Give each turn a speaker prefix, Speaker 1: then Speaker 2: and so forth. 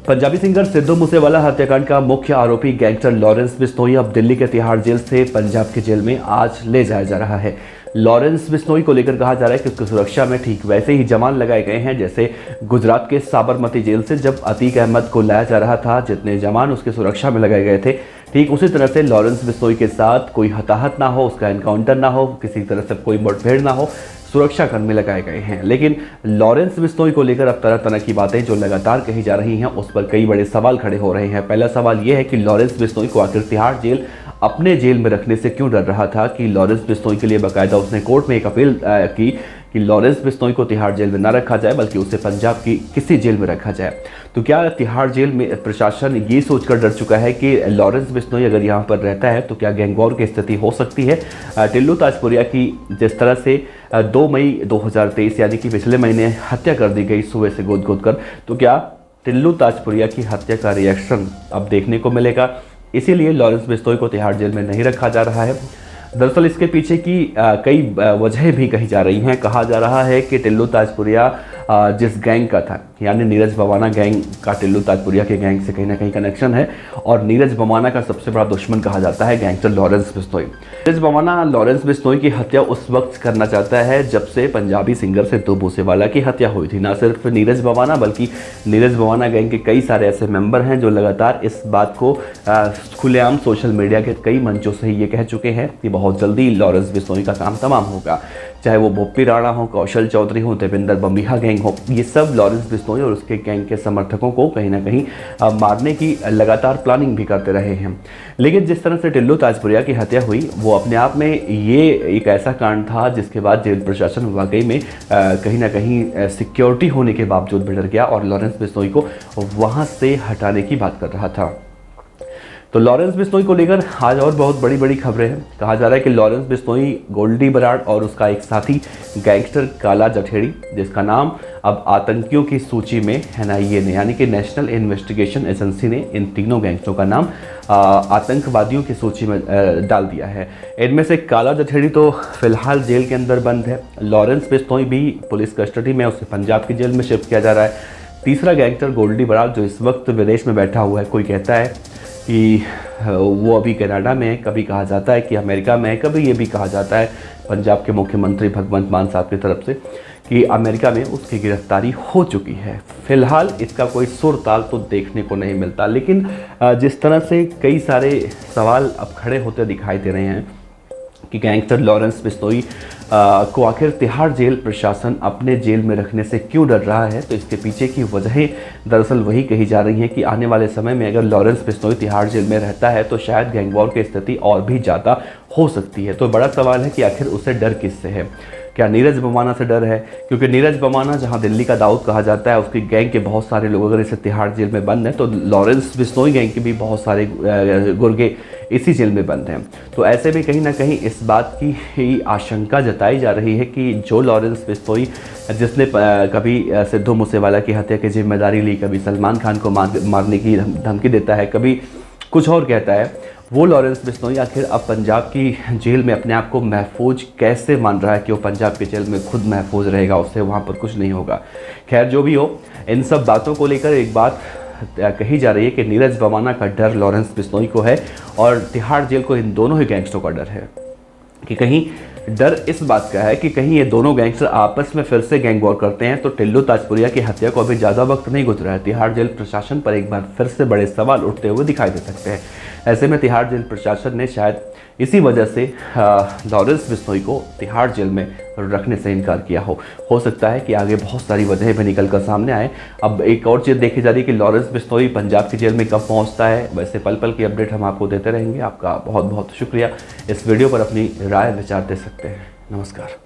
Speaker 1: Punjabi singer Sidhu Moosewala हत्याकांड का मुख्य आरोपी गैंगस्टर लॉरेंस बिश्नोई अब दिल्ली के तिहाड़ जेल से पंजाब के जेल में आज ले जाया जा रहा है। लॉरेंस बिश्नोई को लेकर कहा जा रहा है कि उसकी सुरक्षा में ठीक वैसे ही जमान लगाए गए हैं जैसे गुजरात के साबरमती जेल से जब अतीक अहमद को लाया जा रहा था, जितने जमान उसकी सुरक्षा में लगाए गए थे, ठीक उसी तरह से लॉरेंस बिश्नोई के साथ कोई हताहत ना हो, उसका एनकाउंटर ना हो, किसी तरह से कोई मुठभेड़ ना हो, सुरक्षा कर्मी लगाए गए हैं। लेकिन लॉरेंस बिश्नोई को लेकर अब तरह तरह की बातें जो लगातार कही जा रही हैं, उस पर कई बड़े सवाल खड़े हो रहे हैं। पहला सवाल यह है कि लॉरेंस बिश्नोई को आखिर तिहाड़ जेल अपने जेल में रखने से क्यों डर रहा था कि लॉरेंस बिश्नोई के लिए बाकायदा उसने कोर्ट में एक अपील की कि लॉरेंस बिश्नोई को तिहाड़ जेल में न रखा जाए बल्कि उसे पंजाब की किसी जेल में रखा जाए। तो क्या तिहाड़ जेल में प्रशासन ये सोचकर डर चुका है कि लॉरेंस बिश्नोई अगर यहाँ पर रहता है तो क्या गैंगवॉर की स्थिति हो सकती है? टिल्लू ताजपुरिया की जिस तरह से 2 मई 2023 यानी कि पिछले महीने हत्या कर दी गई सुबह से गोद कर, तो क्या टिल्लू ताजपुरिया की हत्या का रिएक्शन अब देखने को मिलेगा? इसीलिए लॉरेंस बिश्नोई को तिहाड़ जेल में नहीं रखा जा रहा है। दरअसल इसके पीछे की कई वजहें भी कही जा रही हैं। कहा जा रहा है कि टिल्लू ताजपुरिया जिस गैंग का था, यानी नीरज भवाना गैंग का टिल्लू ताजपुरिया के गैंग से कहीं ना कहीं कनेक्शन है और नीरज भवाना का सबसे बड़ा दुश्मन कहा जाता है gangster Lawrence Bishnoi. Neeraj Bawana Lawrence Bishnoi की हत्या उस वक्त करना चाहता है जब से पंजाबी सिंगर सिद्धू मूसेवाला की हत्या हुई थी। ना सिर्फ नीरज भवाना बल्कि नीरज भवाना गैंग के कई सारे ऐसे मेंबर हैं जो लगातार इस बात को खुलेआम सोशल मीडिया के कई मंचों से ये कह चुके हैं कि बहुत जल्दी लॉरेंस बिश्नोई का काम तमाम होगा। चाहे वो बोप्पी राणा हो, कौशल चौधरी हो, देवेंद्र बम्बिहा गैंग हो, ये सब लॉरेंस बिश्नोई और उसके गैंग के समर्थकों को कहीं ना कहीं मारने की लगातार प्लानिंग भी करते रहे हैं। लेकिन जिस तरह से टिल्लू ताजपुरिया की हत्या हुई वो अपने आप में ये एक ऐसा कांड था जिसके बाद जेल प्रशासन वाकई में कहीं ना कहीं सिक्योरिटी होने के बावजूद भी डर गया और लॉरेंस बिश्नोई को वहाँ से हटाने की बात कर रहा था। तो लॉरेंस बिश्नोई को लेकर आज और बहुत बड़ी बड़ी खबरें हैं। कहा जा रहा है कि लॉरेंस बिश्नोई, गोल्डी बराड़ और उसका एक साथी गैंगस्टर काला जठेड़ी, जिसका नाम अब आतंकियों की सूची में NIA ने यानी कि नेशनल इन्वेस्टिगेशन एजेंसी ने इन तीनों गैंगस्टरों का नाम आतंकवादियों की सूची में डाल दिया है। इनमें से काला जठेड़ी तो फिलहाल जेल के अंदर बंद है। लॉरेंस बिश्नोई भी पुलिस कस्टडी में, उसे पंजाब की जेल में शिफ्ट किया जा रहा है। तीसरा गैंगस्टर गोल्डी बराड़ जो इस वक्त विदेश में बैठा हुआ है, कोई कहता है कि वो अभी कनाडा में है, कभी कहा जाता है कि अमेरिका में है, कभी ये भी कहा जाता है पंजाब के मुख्यमंत्री भगवंत मान साहब की तरफ से कि अमेरिका में उसकी गिरफ्तारी हो चुकी है। फिलहाल इसका कोई सुर ताल तो देखने को नहीं मिलता। लेकिन जिस तरह से कई सारे सवाल अब खड़े होते दिखाई दे रहे हैं कि गैंगस्टर लॉरेंस बिश्नोई को आखिर तिहाड़ जेल प्रशासन अपने जेल में रखने से क्यों डर रहा है, तो इसके पीछे की वजहें दरअसल वही कही जा रही हैं कि आने वाले समय में अगर लॉरेंस बिश्नोई तिहाड़ जेल में रहता है तो शायद गैंगवॉर की स्थिति और भी ज़्यादा हो सकती है। तो बड़ा सवाल है कि आखिर उसे डर किससे है? क्या नीरज भवाना से डर है? क्योंकि नीरज भवाना जहां दिल्ली का दाऊद कहा जाता है, उसकी गैंग के बहुत सारे लोग अगर इसे तिहाड़ जेल में बंद हैं तो लॉरेंस बिश्नोई गैंग के भी बहुत सारे गुर्गे इसी जेल में बंद हैं। तो ऐसे में कहीं ना कहीं इस बात की ही आशंका जताई जा रही है कि जो लॉरेंस बिश्नोई जिसने कभी सिद्धू मूसेवाला की हत्या की जिम्मेदारी ली, कभी सलमान खान को मारने की धमकी देता है, कभी कुछ और कहता है, वो लॉरेंस बिश्नोई आखिर अब पंजाब की जेल में अपने आप को महफूज कैसे मान रहा है कि वो पंजाब की जेल में खुद महफूज रहेगा, उससे वहाँ पर कुछ नहीं होगा। खैर जो भी हो, इन सब बातों को लेकर एक बात कही जा रही है कि नीरज भवाना का डर लॉरेंस बिश्नोई को है और तिहाड़ जेल को इन दोनों ही गैंगस्टरों का डर है। कि कहीं डर इस बात का है कि कहीं ये दोनों गैंगस्टर आपस में फिर से गैंग वॉर करते हैं तो टिल्लू ताजपुरिया की हत्या को अभी ज़्यादा वक्त नहीं गुजरा है। तिहाड़ जेल प्रशासन पर एक बार फिर से बड़े सवाल उठते हुए दिखाई दे सकते हैं। ऐसे में तिहाड़ जेल प्रशासन ने शायद इसी वजह से लॉरेंस बिश्नोई को तिहाड़ जेल में रखने से इनकार किया हो सकता है कि आगे बहुत सारी वजहें भी निकल कर सामने आए। अब एक और चीज़ देखी जा रही है कि लॉरेंस बिश्नोई पंजाब की जेल में कब पहुंचता है। वैसे पल पल की अपडेट हम आपको देते रहेंगे। आपका बहुत बहुत शुक्रिया। इस वीडियो पर अपनी राय विचार दे सकते हैं। नमस्कार।